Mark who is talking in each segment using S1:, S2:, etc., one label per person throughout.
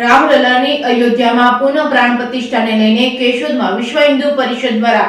S1: રામલલ્લાની અયોધ્યામાં પુનઃ પ્રાણ પ્રતિષ્ઠાને લઈને કેશોદમાં વિશ્વ હિન્દુ પરિષદ દ્વારા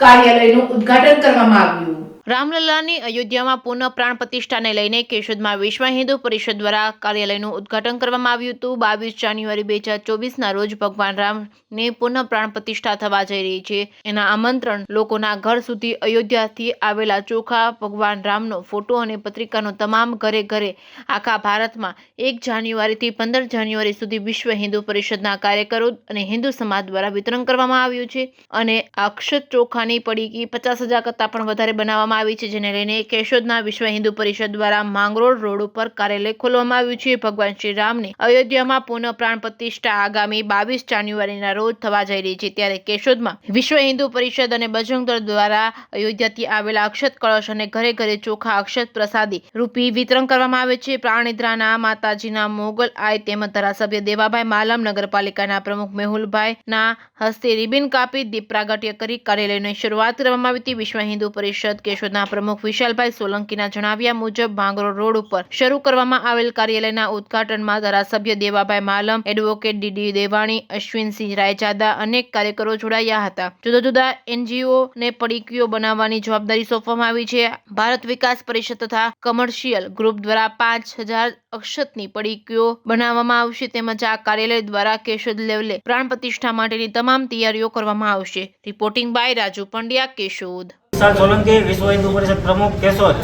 S1: કાર્યાલયનું ઉદ્ઘાટન કરવામાં આવ્યું। રામલલ્લાની અયોધ્યામાં પુનઃ પ્રાણ પ્રતિષ્ઠાને લઈને કેશોદમાં વિશ્વ હિન્દુ પરિષદ દ્વારા કાર્યાલયનું ઉદ્ઘાટન કરવામાં આવ્યું હતું। 22 જાન્યુઆરી 2024ના રોજ ભગવાન રામની પુનઃ પ્રાણ પ્રતિષ્ઠા થવા જઈ રહી છે। એના આમંત્રણ લોકોના ઘર સુધી અયોધ્યાથી આવેલા ચોખા ભગવાન રામનો ફોટો અને પત્રિકાનો તમામ ઘરે ઘરે આખા ભારતમાં 1 જાન્યુઆરીથી 15 જાન્યુઆરી સુધી વિશ્વ હિન્દુ પરિષદના કાર્યકરો અને હિન્દુ સમાજ દ્વારા વિતરણ કરવામાં આવ્યું છે અને અક્ષત ચોખાની પડીકી 50,000 કરતાં પણ વધારે બનાવવામાં આવી છે, જેને લઈને કેશોદના વિશ્વ હિન્દુ પરિષદ દ્વારા માંગરોળ રોડ ઉપર કાર્યાલય ખોલવામાં આવ્યું છે। ભગવાન શ્રી રામની અયોધ્યામાં પુનઃ પ્રાણ પ્રતિષ્ઠા આગામી 22 જાન્યુઆરીના રોજ થવા જઈ રહી છે, ત્યારે કેશોદમાં વિશ્વ હિન્દુ પરિષદ અને બજરંગ દળ દ્વારા અયોધ્યાથી આવેલા અક્ષત કળશ અને ઘરે ઘરે ચોખા અક્ષત પ્રસાદી રૂપી વિતરણ કરવામાં આવે છે। પ્રાણિદ્રાના માતાજીના મોગલ આય તેમજ ધારાસભ્ય દેવાભાઈ માલમ, નગરપાલિકાના પ્રમુખ મેહુલભાઈ ના હસ્તે રિબિન કાપી દીપ પ્રાગટ્ય કરી કાર્યાલયની શરૂઆત કરવામાં આવી હતી। વિશ્વ હિન્દુ પરિષદ કેશોદના પ્રમુખ વિશાલભાઈ સોલંકીના જણાવ્યા મુજબ માંગરોળ રોડ ઉપર શરૂ કરવામાં આવેલ કાર્યાલયના ઉદ્ઘાટનમાં ધારાસભ્ય દેવાભાઈ માલમ, એડવોકેટ ડીડી દેવાણી, અશ્વિનસિંહ રાયજાદા અનેક કાર્યકરો જોડાયા હતા। જુદા જુદા એનજીઓ ને પડીકીઓ બનાવવાની જવાબદારી સોંપવામાં આવી છે। ભારત વિકાસ પરિષદ તથા કમર્શિયલ ગ્રુપ દ્વારા 5,000 અક્ષતની પડીકીઓ બનાવવામાં આવશે, તેમજ આ કાર્યાલય દ્વારા કેશોદ લેવલે પ્રાણ પ્રતિષ્ઠા માટેની તમામ તૈયારીઓ કરવામાં આવશે। Reporting by Raju Pandya, Keshod.
S2: સોલંકી, વિશ્વ હિન્દુ પરિષદ પ્રમુખ, કેશોદ।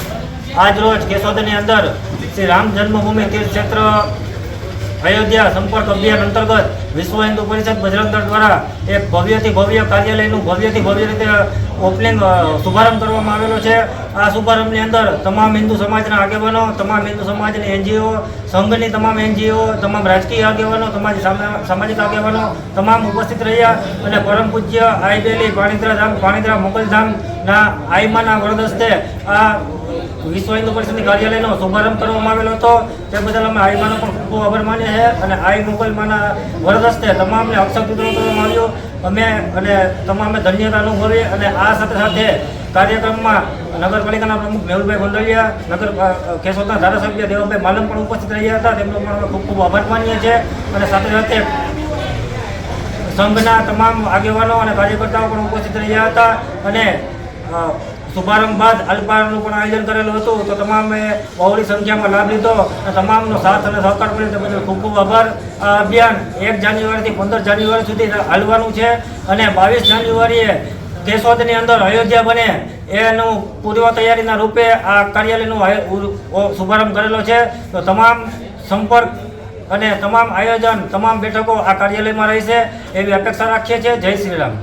S2: આજ રોજ કેશોદની અંદર શ્રી રામ જન્મભૂમિ તીર્થ ક્ષેત્ર અયોધ્યા સંપર્ક અભિયાન અંતર્ગત વિશ્વ હિન્દુ પરિષદ બજરંગ દળ દ્વારા એક ભવ્યથી ભવ્ય કાર્યાલયનું ભવ્યથી ભવ્ય રીતે ઓપનિંગ શુભારંભ કરવામાં આવેલો છે। આ શુભારંભની અંદર તમામ હિન્દુ સમાજના આગેવાનો, તમામ હિન્દુ સમાજની એનજીઓ, સંઘની તમામ એનજીઓ, તમામ રાજકીય આગેવાનો, સામાજિક આગેવાનો તમામ ઉપસ્થિત રહ્યા અને પરમ પૂજ્ય આઈબેલી પાણીદ્રા મોગલધામના આઈમાના વરદ હસ્તે આ વિશ્વ હિન્દુ પરિષદની કાર્યાલયનો શુભારંભ કરવામાં આવેલો હતો। તે બદલ અમે આઈમાનો પણ ખૂબ આભાર માનીએ છીએ અને આઈ મોગલમાના વરદ હસ્તે તમામને અક્ષત વિતરણ કરવામાં આવ્યું। અમે અને તમામે ધન્યતા અનુભવી અને આ સાથે સાથે કાર્યક્રમમાં નગરપાલિકાના પ્રમુખ મેહુલભાઈ ગોંડલિયા, કેશોદના ધારાસભ્ય દેવાભાઈ માલમ પણ ઉપસ્થિત રહ્યા હતા, તેમનો પણ અમે ખૂબ ખૂબ આભાર માનીએ છીએ અને સાથે સાથે સંઘના તમામ આગેવાનો અને કાર્યકર્તાઓ પણ ઉપસ્થિત રહ્યા હતા અને શુભારંભ બાદ અલ્પાહારનું પણ આયોજન કરેલું હતું, તો તમામે બહોળી સંખ્યામાં લાભ લીધો અને તમામનો સાથ અને સહકાર મળ્યો તે બદલ ખૂબ ખૂબ આભાર। આ અભિયાન 1 જાન્યુઆરીથી 15 જાન્યુઆરી સુધી હાલવાનું છે અને 22 જાન્યુઆરીએ કેશોદની અંદર અયોધ્યા બને એનું પૂર્વ તૈયારીના રૂપે આ કાર્યાલયનું શુભારંભ કરેલો છે। તો તમામ સંપર્ક અને તમામ આયોજન, તમામ બેઠકો આ કાર્યાલયમાં રહેશે એવી અપેક્ષા રાખીએ છીએ। જય શ્રી રામ।